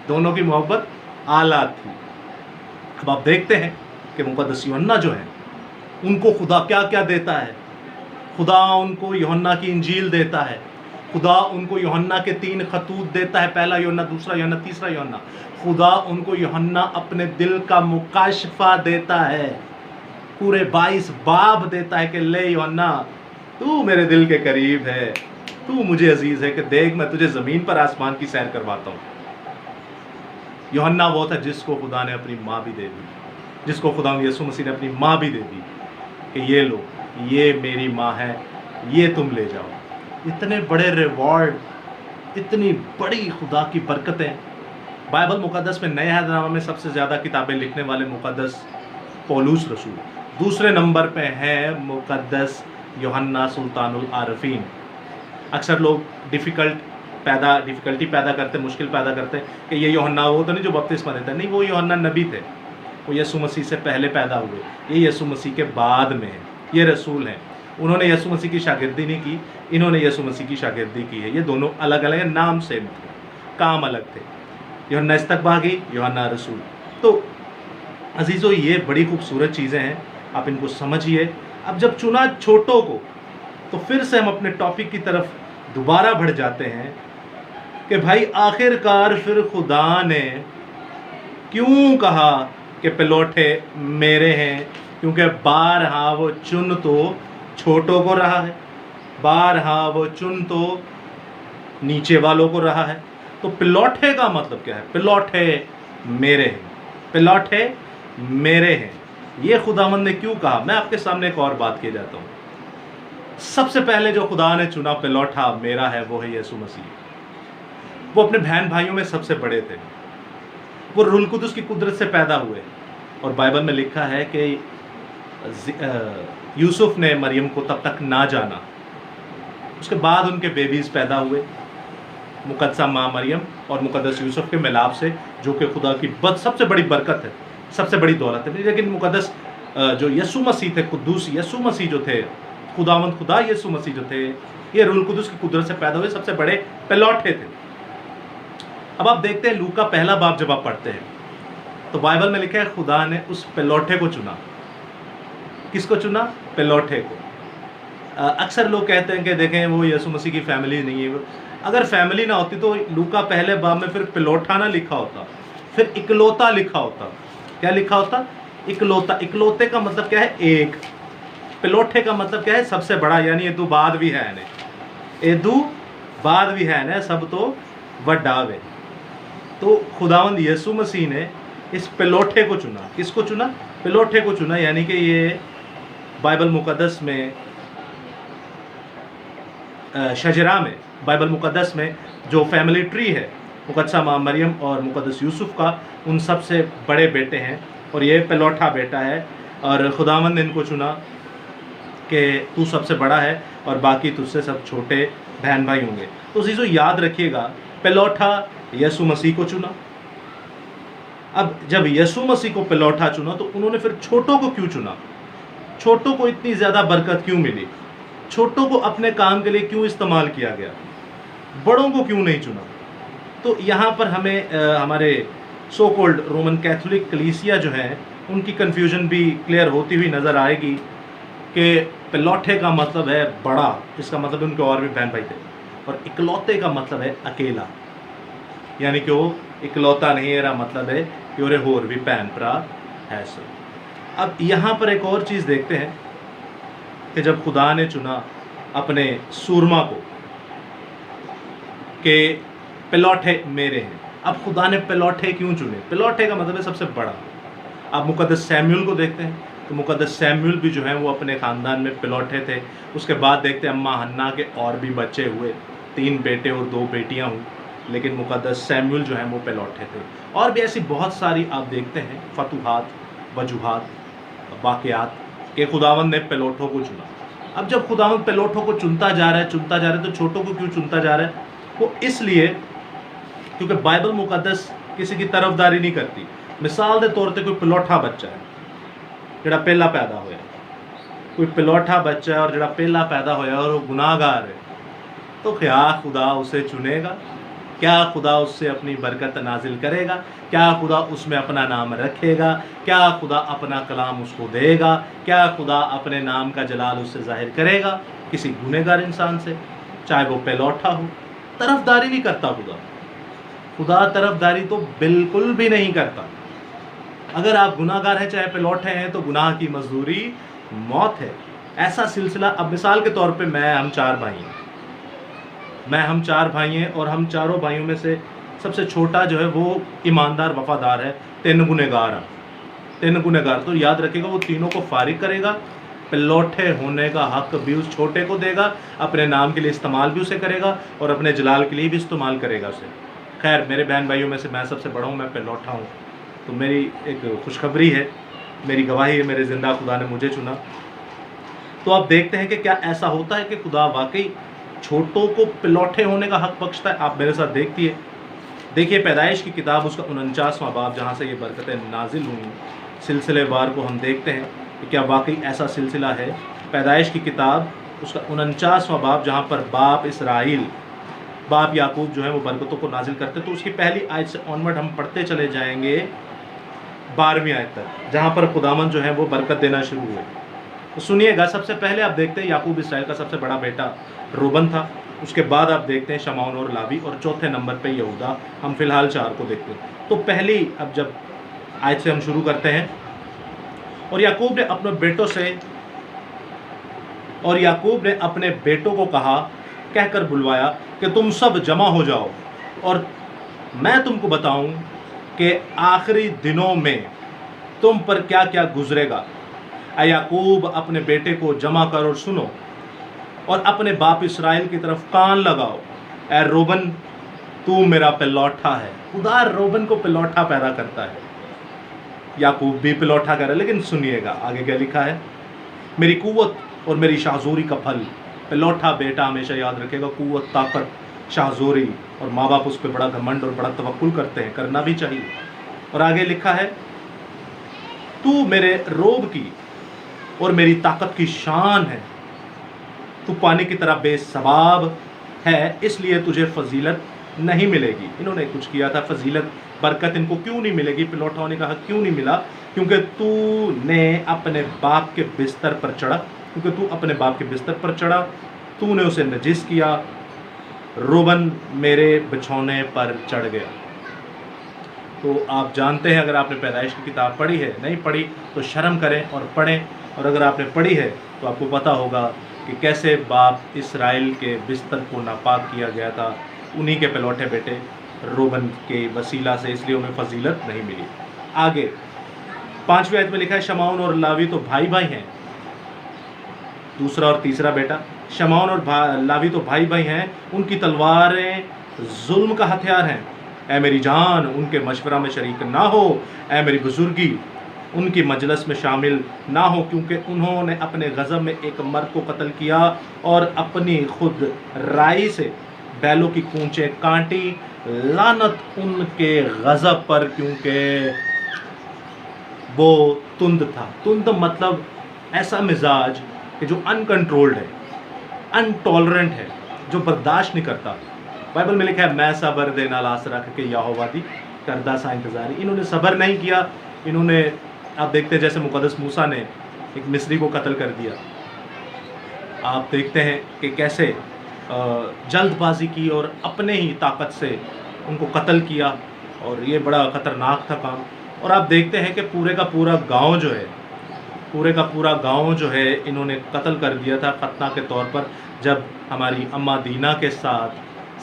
दोनों की मोहब्बत आला थी। अब आप देखते हैं कि मुक़द्दस यूहन्ना जो है उनको खुदा क्या क्या देता है। खुदा उनको यूहन्ना की इंजील देता है, खुदा उनको यूहन्ना के 3 खतूत देता है, पहला यूहन्ना, दूसरा यूहन्ना, तीसरा यूहन्ना। खुदा उनको यूहन्ना अपने दिल का मुकाशफा देता है, पूरे 22 बाब देता है कि ले यूहन्ना तू मेरे दिल के करीब है, तू मुझे अजीज है, कि देख मैं तुझे ज़मीन पर आसमान की सैर करवाता हूँ। यूहन्ना वो था जिसको खुदा ने अपनी माँ भी दे दी, जिसको खुदा यीशु मसीह ने अपनी माँ भी दे दी कि ये लो, ये मेरी माँ है, ये तुम ले जाओ। इतने बड़े रिवॉर्ड, इतनी बड़ी खुदा की बरकतें। बाइबल मुक़द्दस में नए अहदनामा में सबसे ज़्यादा किताबें लिखने वाले मुक़द्दस पौलुस रसूल, दूसरे नंबर पे है मुक़द्दस यूहन्ना सुल्तानुल आरफीन। अक्सर लोग डिफ़िकल्टी पैदा करते, मुश्किल पैदा करते कि ये यूहन्ना वो तो नहीं जो बपतिस्मा देता है। नहीं, वो यूहन्ना नबी थे, वो यीशु मसीह से पहले पैदा हुए, ये यीशु मसीह के बाद में है, ये रसूल हैं। उन्होंने यीशु मसीह की शागिर्दी नहीं की, इन्होंने यीशु मसीह की शागिर्दी की है। ये दोनों अलग अलग हैं, नाम सेम थे, काम अलग थे। यूहन्ना इस्तकबागी, यूहन्ना रसूल। तो अजीज़ों, ये बड़ी खूबसूरत चीज़ें हैं, आप इनको समझिए। अब जब चुना छोटों को, तो फिर से हम अपने टॉपिक की तरफ दोबारा बढ़ जाते हैं कि भाई आखिरकार फिर खुदा ने क्यों कहा कि पिलौठे मेरे हैं, क्योंकि बारहा वो चुन तो छोटों को रहा है, बारहा वो चुन तो नीचे वालों को रहा है। तो पिलौठे का मतलब क्या है? पिलौठे मेरे हैं, पिलौठे मेरे हैं, ये खुदावंद ने क्यों कहा? मैं आपके सामने एक और बात किए जाता हूँ। सबसे पहले जो खुदा ने चुना पिलौठा मेरा है, वो है यीशु मसीह। वो अपने बहन भाइयों में सबसे बड़े थे, वो रूहुल कुदस की कुदरत से पैदा हुए। और बाइबल में लिखा है कि यूसुफ ने मरियम को तब तक ना जाना, उसके बाद उनके बेबीज़ पैदा हुए, मुकद्दसा माँ मरियम और मुकद्दस यूसुफ के मिलाप से, जो कि खुदा की सबसे बड़ी बरकत है, सबसे बड़ी दौलत है। लेकिन मुकद्दस जो यीशु मसीह थे, कुद्दूस यीशु मसीह जो थे, खुदावंद खुदा यीशु मसीह जो थे, ये रूहुल कुदस की कुदरत से पैदा हुए सबसे बड़े पिलौठे थे। अब आप देखते हैं लूका पहला बाब जब आप पढ़ते हैं तो बाइबल में लिखा है खुदा ने उस पिलौठे को चुना। किसको चुना? पिलौठे को। अक्सर लोग कहते हैं कि देखें वो यीशु मसीह की फैमिली नहीं है। अगर फैमिली ना होती तो लूका पहले बाब में फिर पिलौठा ना लिखा होता, फिर इकलौता लिखा होता। क्या लिखा होता? इकलौता। इकलौते का मतलब क्या है? एक। पिलौठे का मतलब क्या है? सबसे बड़ा, यानी एदू बाद भी है ने, एदू बाद भी है ने, सब तो वड्डा वे। तो खुदावंद यीशु मसीह ने इस पिलौठे को चुना। किसको चुना? पिलौठे को चुना। यानी कि ये बाइबल मुकद्दस में शजरा में, बाइबल मुकद्दस में जो फैमिली ट्री है मुकद्दसा माँ मरियम और मुकद्दस यूसुफ का, उन सबसे बड़े बेटे हैं और ये पिलौठा बेटा है। और खुदावंद ने इनको चुना कि तू सबसे बड़ा है और बाकी तुझसे सब छोटे बहन भाई होंगे। तो चीज़ों याद रखिएगा, पिलौठा यीशु मसीह को चुना। अब जब यीशु मसीह को पिलौठा चुना तो उन्होंने फिर छोटों को क्यों चुना? छोटों को इतनी ज़्यादा बरकत क्यों मिली? छोटों को अपने काम के लिए क्यों इस्तेमाल किया गया? बड़ों को क्यों नहीं चुना? तो यहाँ पर हमें हमारे सो कॉल्ड रोमन कैथोलिक कलीसिया जो है उनकी कन्फ्यूजन भी क्लियर होती हुई नज़र आएगी कि पिलौठे का मतलब है बड़ा, इसका मतलब उनके और भी बहन भाई थे, और इकलौते का मतलब है अकेला, यानी कि वो इकलौता नहीं है, मतलब है कि और होर भी भैन भरा है सब। अब यहाँ पर एक और चीज़ देखते हैं कि जब खुदा ने चुना अपने सूरमा को कि पिलौठे मेरे हैं, अब खुदा ने पिलौठे क्यों चुने? पिलौठे का मतलब है सबसे बड़ा। आप मुकद्दस सैमुअल को देखते हैं तो मुकद्दस सैमुअल भी जो है वो अपने ख़ानदान में पिलौठे थे। उसके बाद देखते हैं अम्मा हन्ना के और भी बच्चे हुए, 3 बेटे और 2 बेटियां हुई, लेकिन मुकद्दस सैमुअल जो हैं वो पिलौठे थे। और भी ऐसी बहुत सारी आप देखते हैं फतूहात, वजूहात, वाक़यात के खुदावंद ने पिलौठों को चुना। अब जब खुदावंद पिलौठों को चुनता जा रहा है तो छोटों को क्यों चुनता जा रहा है? वो इसलिए क्योंकि बाइबल मुकद्दस किसी की तरफदारी नहीं करती। मिसाल के तौर पर कोई पिलौठा बच्चा है जोड़ा पहला पैदा होया, कोई पिलौठा बच्चा है और जोड़ा पहला पैदा होया और वो गुनाहगार है, तो क्या खुदा उसे चुनेगा? کیا خدا اس سے اپنی برکت نازل کرے گا؟ کیا خدا اس میں اپنا نام رکھے گا؟ کیا خدا اپنا کلام اس کو دے گا؟ کیا خدا اپنے نام کا جلال اس سے ظاہر کرے گا؟ کسی گنہگار انسان سے، چاہے وہ پلوٹھا ہو۔ طرفداری نہیں کرتا خدا طرفداری تو بالکل بھی نہیں کرتا۔ اگر آپ گناہ گار ہیں، چاہے پلوٹھے ہیں، تو گناہ کی مزدوری موت ہے۔ ایسا سلسلہ، اب مثال کے طور پہ ہم چار بھائی ہیں اور ہم چاروں بھائیوں میں سے سب سے چھوٹا جو ہے وہ ایماندار وفادار ہے، 3 گنہگار تو یاد رکھے گا وہ تینوں کو فارغ کرے گا، پلوٹھے ہونے کا حق بھی اس چھوٹے کو دے گا، اپنے نام کے لیے استعمال بھی اسے کرے گا اور اپنے جلال کے لیے بھی استعمال کرے گا اسے۔ خیر، میرے بہن بھائیوں میں سے میں سب سے بڑا ہوں، میں پلوٹھا ہوں، تو میری ایک خوشخبری ہے، میری گواہی ہے، میرے زندہ خدا نے مجھے چنا۔ تو آپ دیکھتے ہیں کہ کیا ایسا ہوتا ہے کہ خدا واقعی چھوٹوں کو پلوٹھے ہونے کا حق بخشتا ہے؟ آپ میرے ساتھ دیکھیے پیدائش کی کتاب، اس کا 49واں باب، جہاں سے یہ برکتیں نازل ہوئیں، سلسلے وار کو ہم دیکھتے ہیں کہ کیا واقعی ایسا سلسلہ ہے۔ پیدائش کی کتاب، اس کا 49واں باب، جہاں پر باپ یعقوب جو ہے وہ برکتوں کو نازل کرتے، تو اس کی پہلی آیت سے آنورڈ ہم پڑھتے چلے جائیں گے 12ویں آیت تک، جہاں پر خداوند جو ہے وہ برکت دینا شروع ہوئے۔ تو سنیے گا، سب سے پہلے آپ دیکھتے ہیں یعقوب اسرائیل کا سب سے بڑا بیٹا روبن تھا، اس کے بعد آپ دیکھتے ہیں شمعون اور لاوی، اور چوتھے نمبر پہ یہودا۔ ہم فی الحال 4 کو دیکھتے ہیں۔ تو پہلی اب جب آیت سے ہم شروع کرتے ہیں، اور یعقوب نے اپنے بیٹوں کو کہہ کر بلوایا کہ تم سب جمع ہو جاؤ اور میں تم کو بتاؤں کہ آخری دنوں میں تم پر کیا کیا گزرے گا۔ اے یعقوب، اپنے بیٹے کو جمع کر اور سنو، اور اپنے باپ اسرائیل کی طرف کان لگاؤ۔ اے روبن، تو میرا پلوٹھا ہے۔ خدا روبن کو پلوٹھا پیدا کرتا ہے، یعقوب بھی پلوٹھا کر رہا ہے، لیکن سنیے گا آگے کیا لکھا ہے۔ میری قوت اور میری شاہزوری کا پھل۔ پلوٹھا بیٹا ہمیشہ یاد رکھے گا قوت، طاقت، شاہزوری، اور ماں باپ اس پہ بڑا گھمنڈ اور بڑا توکل کرتے ہیں، کرنا بھی چاہیے۔ اور آگے لکھا ہے، تو میرے روب کی اور میری طاقت کی شان ہے، تو پانی کی طرح بے سباب ہے، اس لیے تجھے فضیلت نہیں ملے گی۔ انہوں نے کچھ کیا تھا، فضیلت، برکت ان کو کیوں نہیں ملے گی، پلوٹھا ہونے کا حق کیوں نہیں ملا؟ کیونکہ تو اپنے باپ کے بستر پر چڑھا، تو نے اسے نجس کیا۔ روبن میرے بچھونے پر چڑھ گیا۔ تو آپ جانتے ہیں، اگر آپ نے پیدائش کی کتاب پڑھی ہے، نہیں پڑھی تو شرم کریں اور پڑھیں، اور اگر آپ نے پڑھی ہے تو آپ کو پتہ ہوگا کہ کیسے باپ اسرائیل کے بستر کو ناپاک کیا گیا تھا، انہی کے پلوٹے بیٹے روبن کے وسیلہ سے، اس لیے انہیں فضیلت نہیں ملی۔ آگے 5ویں آیت میں لکھا ہے، شمعون اور لاوی تو بھائی ہیں، دوسرا اور تیسرا بیٹا۔ شمعون اور لاوی تو بھائی ہیں، ان کی تلواریں ظلم کا ہتھیار ہیں۔ اے میری جان، ان کے مشورہ میں شریک نہ ہو، اے میری بزرگی، ان کی مجلس میں شامل نہ ہو، کیونکہ انہوں نے اپنے غضب میں ایک مرد کو قتل کیا اور اپنی خود رائی سے بیلوں کی کونچیں کاٹی۔ لعنت ان کے غضب پر، کیونکہ وہ تند تھا۔ تند مطلب ایسا مزاج کہ جو انکنٹرولڈ ہے، انٹالرنٹ ہے، جو برداشت نہیں کرتا۔ بائبل میں لکھا ہے، میں صبر دے نالاس رکھ کے یہوہ دی کردہ سا انتظاری۔ انہوں نے صبر نہیں کیا، انہوں نے، آپ دیکھتے ہیں جیسے مقدس موسیٰ نے ایک مصری کو قتل کر دیا، آپ دیکھتے ہیں کہ کیسے جلد بازی کی اور اپنے ہی طاقت سے ان کو قتل کیا، اور یہ بڑا خطرناک تھا کام۔ اور آپ دیکھتے ہیں کہ پورے کا پورا گاؤں جو ہے انہوں نے قتل کر دیا تھا ختنہ کے طور پر، جب ہماری اماں دینا کے ساتھ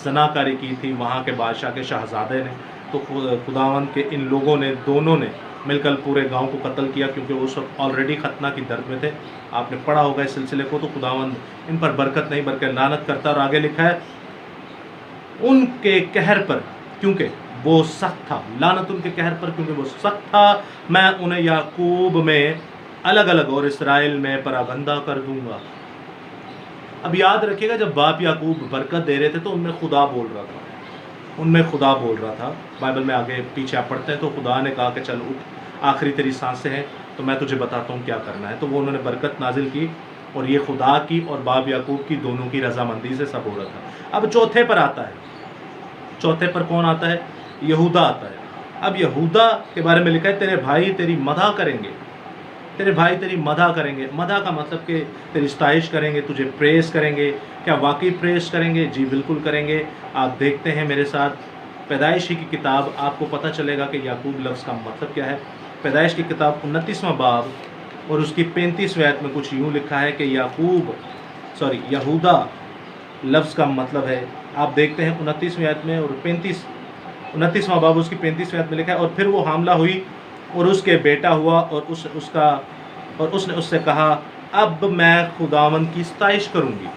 زناکاری کی تھی وہاں کے بادشاہ کے شہزادے نے۔ تو خداوند کے ان لوگوں نے، دونوں نے مل کر پورے گاؤں کو قتل کیا، کیونکہ وہ سب آلریڈی ختنہ کی درد میں تھے۔ آپ نے پڑھا ہوگا اس سلسلے کو۔ تو خداوند ان پر برکت نہیں بلکہ لعنت کرتا۔ اور آگے لکھا ہے، ان کے قہر پر کیونکہ وہ سخت تھا، لعنت ان کے قہر پر کیونکہ وہ سخت تھا، میں انہیں یعقوب میں الگ الگ اور اسرائیل میں پراگندہ کر دوں گا۔ اب یاد رکھیے گا، جب باپ یعقوب برکت دے رہے تھے تو ان میں خدا بول رہا تھا، بائبل میں آگے پیچھے آپ پڑھتے ہیں تو خدا نے کہا کہ چل اٹھ، آخری تیری سانسیں ہیں تو میں تجھے بتاتا ہوں کیا کرنا ہے۔ تو وہ انہوں نے برکت نازل کی، اور یہ خدا کی اور باپ یعقوب کی دونوں کی رضامندی سے سب ہو رہا تھا۔ اب چوتھے پر آتا ہے، चौथे पर कौन आता है? यहूदा आता है। अब यहूदा के बारे में लिखा है तेरे भाई तेरी मदह करेंगे, तेरे भाई तेरी मदह करेंगे। मदह का मतलब कि तेरी स्ताइश करेंगे, तुझे प्रेस करेंगे। क्या वाकई प्रेस करेंगे? जी बिल्कुल करेंगे। आप देखते हैं मेरे साथ पैदाइशी की किताब, आपको पता चलेगा कि याकूब लफ्ज़ का मतलब क्या है। पैदाइश की किताब 29वां बाब और उसकी 35वें आयत में कुछ यूँ लिखा है कि यहूदा लफ्ज़ का मतलब है। आप देखते हैं 29वीं आयत में और 29वां बाब उसकी 35वें आयत में लिखा है, और फिर वो हामला हुई और उसके बेटा हुआ और उसने उससे कहा अब मैं खुदावंद की सताइश करूँगी,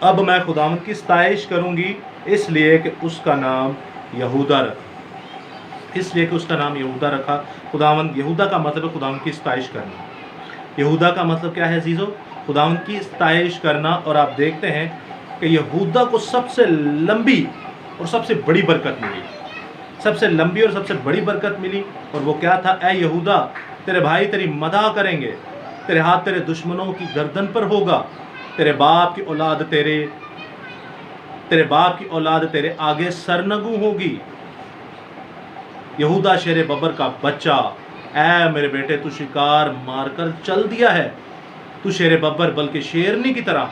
अब मैं खुदावंद की सताइश करूँगी, इसलिए कि उसका नाम यहूदा रखा। खुदावंद, यहूदा का मतलब है खुदावंद की सताइश करना। यहूदा का मतलब क्या है अजीज़ों? खुदावंद की सताइश करना। और आप देखते हैं कि यहूदा को सबसे लंबी और सबसे बड़ी बरकत मिली, सबसे लंबी और सबसे बड़ी बरकत मिली। और वो क्या था? ऐ यहूदा तेरे भाई तेरी मदह करेंगे, तेरे हाथ तेरे दुश्मनों की गर्दन पर होगा, तेरे बाप की औलाद तेरे आगे सरनगू होगी। यहूदा शेर बबर का बच्चा, ऐ मेरे बेटे तू शिकार मारकर चल दिया है, तू शेर बबर बल्कि शेरनी की तरह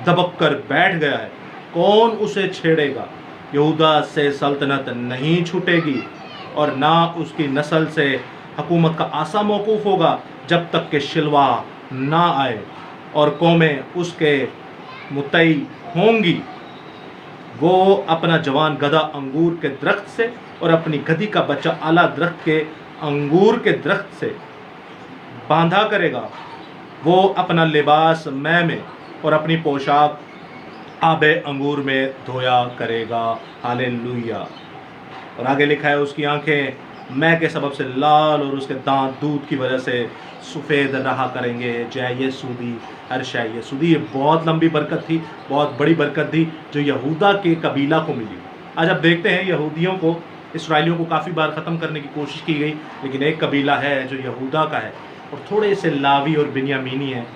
दबक कर बैठ गया है, कौन उसे छेड़ेगा? यहूदा से सल्तनत नहीं छूटेगी और ना उसकी नस्ल से हुकूमत का आसा मौकूफ़ होगा जब तक कि शिलवा ना आए और कौमें उसके मुतई होंगी। वो अपना जवान गधा अंगूर के दरख्त से और अपनी गधी का बच्चा आला दरख्त के अंगूर के दरख्त से बांधा करेगा। वो अपना लिबास मैं में और अपनी पोशाक आबे अंगूर में धोया करेगा। हालेलुया। और आगे लिखा है उसकी आंखें मैं के सबब से लाल और उसके दांत दूध की वजह से सफ़ेद रहा करेंगे। जय यसूदी, अरशय यसूदी। ये बहुत लंबी बरकत थी, बहुत बड़ी बरकत थी जो यहूदा के कबीला को मिली। आज आप देखते हैं यहूदियों को, इसराइलियों को काफ़ी बार ख़त्म करने की कोशिश की गई, लेकिन एक कबीला है जो यहूदा का है और थोड़े से लावी और बिन्यामीनी हैं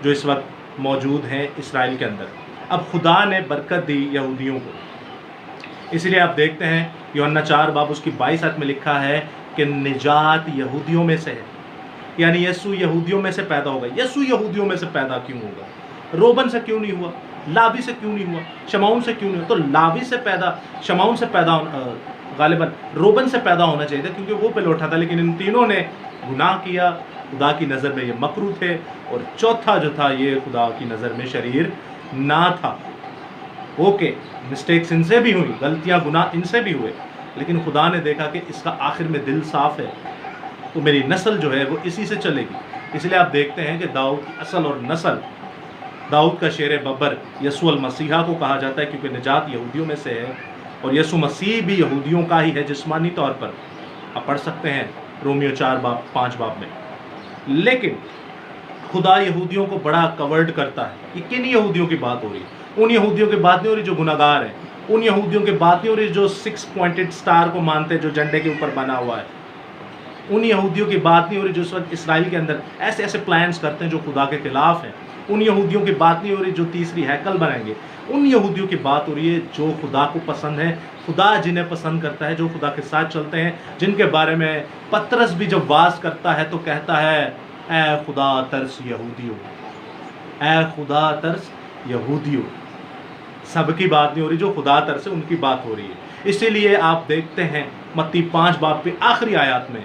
जो इस वक्त मौजूद हैं इसराइल के अंदर। अब खुदा ने बरकत दी यहूदियों को, इसलिए आप देखते हैं यूहन्ना 4 बाब उसकी 22 आयत में लिखा है कि निजात यहूदियों में से है, यानी यीशु यहूदियों में से पैदा होगा। यीशु यहूदियों में से पैदा क्यों होगा? रोबन से क्यों नहीं हुआ? लावी से क्यों नहीं हुआ? शमौन से क्यों नहीं हुआ? तो लावी से पैदा, शमौन से पैदा, गालिबन रोबन से पैदा होना चाहिए था क्योंकि वो पहले उठा था, लेकिन इन तीनों ने गुनाह किया, खुदा की नज़र में ये मकरू थे, और चौथा जो था ये खुदा की नज़र में शरीर ना था। ओके, मिस्टेक्स इनसे भी हुई, गलतियां गुनाह इनसे भी हुए, लेकिन खुदा ने देखा कि इसका आखिर में दिल साफ़ है तो मेरी नस्ल जो है वो इसी से चलेगी। इसलिए आप देखते हैं कि दाऊद की असल और नस्ल, दाऊद का शेर बब्बर यसू अल मसीहा को कहा जाता है क्योंकि निजात यहूदियों में से है, और यसू मसीह भी यहूदियों का ही है जिस्मानी तौर पर। आप पढ़ सकते हैं रोमियो 4 बाब 5 बाब में। लेकिन खुदा यहूदियों को बड़ा कवर्ड करता है। ये किन यहूदियों की बात हो रही है? उन यहूदियों की बात नहीं हो रही जो गुनाहगार हैं, उन यहूदियों की बात नहीं हो रही जो 6 पॉइंटेड स्टार को मानते हैं जो झंडे के ऊपर बना हुआ है, उन यहूदियों की बात नहीं हो रही जो इस वक्त इसराइल के अंदर ऐसे ऐसे प्लान्स करते हैं जो खुदा के खिलाफ हैं, उन यहूदियों की बात नहीं हो रही जो तीसरी हैकल बनाएंगे, उन यहूदियों की बात हो रही है जो खुदा को पसंद है, खुदा जिन्हें पसंद करता है, जो खुदा के साथ चलते हैं, जिनके बारे में पतरस भी जब वाज करता है तो कहता है ऐ खुदा तरस यहूदियों, ऐ खुदा तरस यहूदियों। सबकी बात नहीं हो रही, जो खुदा तरस है उनकी बात हो रही है। इसीलिए आप देखते हैं मत्ती 5 बाब पे आखिरी आयत में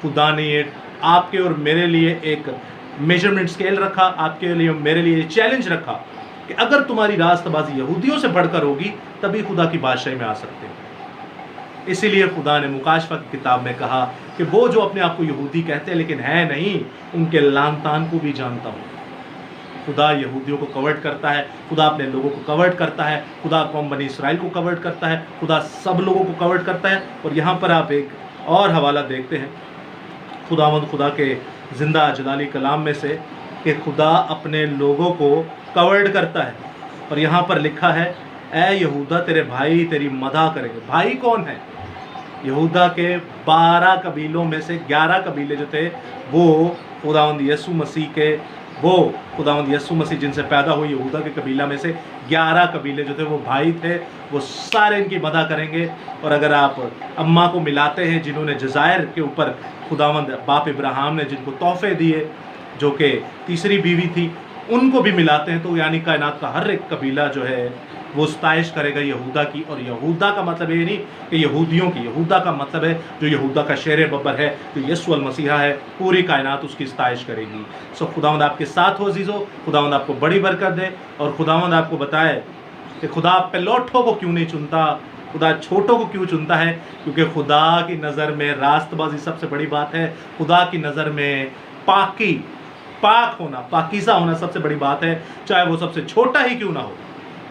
खुदा ने ये आपके और मेरे लिए एक मेजरमेंट स्केल रखा, आपके लिए मेरे लिए चैलेंज रखा कि अगर तुम्हारी रास्तबाजी यहूदियों से बढ़कर होगी तभी खुदा की बादशाही में आ सकते हैं। इसीलिए खुदा ने मुकाशफा की किताब में कहा कि वो जो अपने आप को यहूदी कहते हैं लेकिन है नहीं, उनके लान तान को भी जानता हूँ। खुदा यहूदियों को कवर्ड करता है, खुदा अपने लोगों को कवर्ड करता है, खुदा कौम बनी इसराइल को कवर्ड करता है, खुदा सब लोगों को कवर्ड करता है। और यहाँ पर आप एक और हवाला देखते हैं खुदावंद खुदा के ज़िंदा जलाली कलाम में से कि खुदा अपने लोगों को कवर्ड करता है। और यहाँ पर लिखा है ऐ यहूदा तेरे भाई तेरी मदह करेंगे। भाई कौन है? यहूदा के 12 कबीलों में से 11 कबीले जो थे वो खुदावंद यसू मसीह के वो खुदावंद यीशु मसीह जिनसे पैदा हुई यहूदा के कबीला में से 11 कबीले जो थे वो भाई थे, वो सारे इनकी मदद करेंगे। और अगर आप अम्मा को मिलाते हैं जिन्होंने जजायर के ऊपर खुदावंद बाप इब्राहिम ने जिनको तोहफे दिए, जो कि तीसरी बीवी थी, उनको भी मिलाते हैं, तो यानी कायनात का हर एक कबीला जो है वो सताइश करेगा यहूदा की। और यहूदा का मतलब ये नहीं कि यहूदियों की, यहूदा का मतलब है जो यहूदा का शेर बब्बर है, जो यीशु अल मसीहा है, पूरी कायनात उसकी सताइश करेगी। सो खुदावंद आपके साथ हो अजीज़ो, खुदावंद आपको बड़ी बरकत दे और खुदावंद आपको बताए कि खुदा पेलोठों को क्यों नहीं चुनता, खुदा छोटों को क्यों चुनता है, क्योंकि खुदा की नज़र में रास्तबाजी सबसे बड़ी बात है। खुदा की नज़र में पाक होना, पाकीज़ा होना सबसे बड़ी बात है, चाहे वो सबसे छोटा ही क्यों ना हो।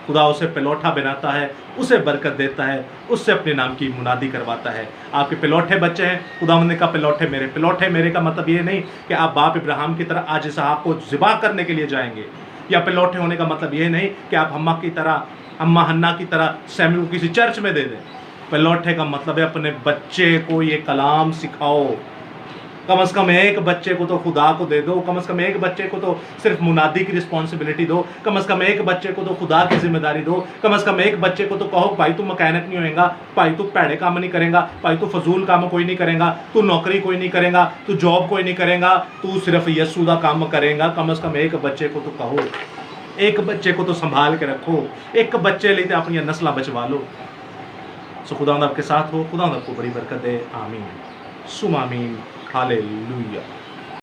खुदा उसे पेलोठा बनाता है, उसे बरकत देता है, उससे अपने नाम की मुनादी करवाता है। आपके पेलोठे बच्चे हैं, खुदावंद ने कहा पेलोठे मेरे का मतलब ये नहीं कि आप बाप इब्राहिम की तरह आज इसहाक को ज़िबा करने के लिए जाएंगे, या पेलोठे होने का मतलब ये नहीं कि आप अम्मा हन्ना की तरह सैमुएल को किसी चर्च में दे दें। पेलोठे का मतलब है अपने बच्चे को ये कलाम सिखाओ। कम से कम एक बच्चे को तो खुदा को दे दो, कम से कम एक बच्चे को तो सिर्फ मुनादी की रिस्पॉन्सिबिलिटी दो, कम से कम एक बच्चे को तो खुदा की जिम्मेदारी दो, कम से कम एक बच्चे को तो कहो भाई तू मैकेनिक नहीं होएगा, भाई तू पैड़े काम नहीं करेगा, भाई तू फजूल काम कोई नहीं करेगा, तू नौकरी कोई नहीं करेगा, तू जॉब कोई नहीं करेगा, तू सिर्फ यीशु का काम करेगा। कम से कम एक बच्चे को तो कहो, एक बच्चे को तो संभाल के रखो, एक बच्चे लिए अपनी नस्ल बचवा लो। सो खुदा आपके साथ हो, खुदा आपको बड़ी बरकत दे। आमीन सुम आमीन, हालेलुया।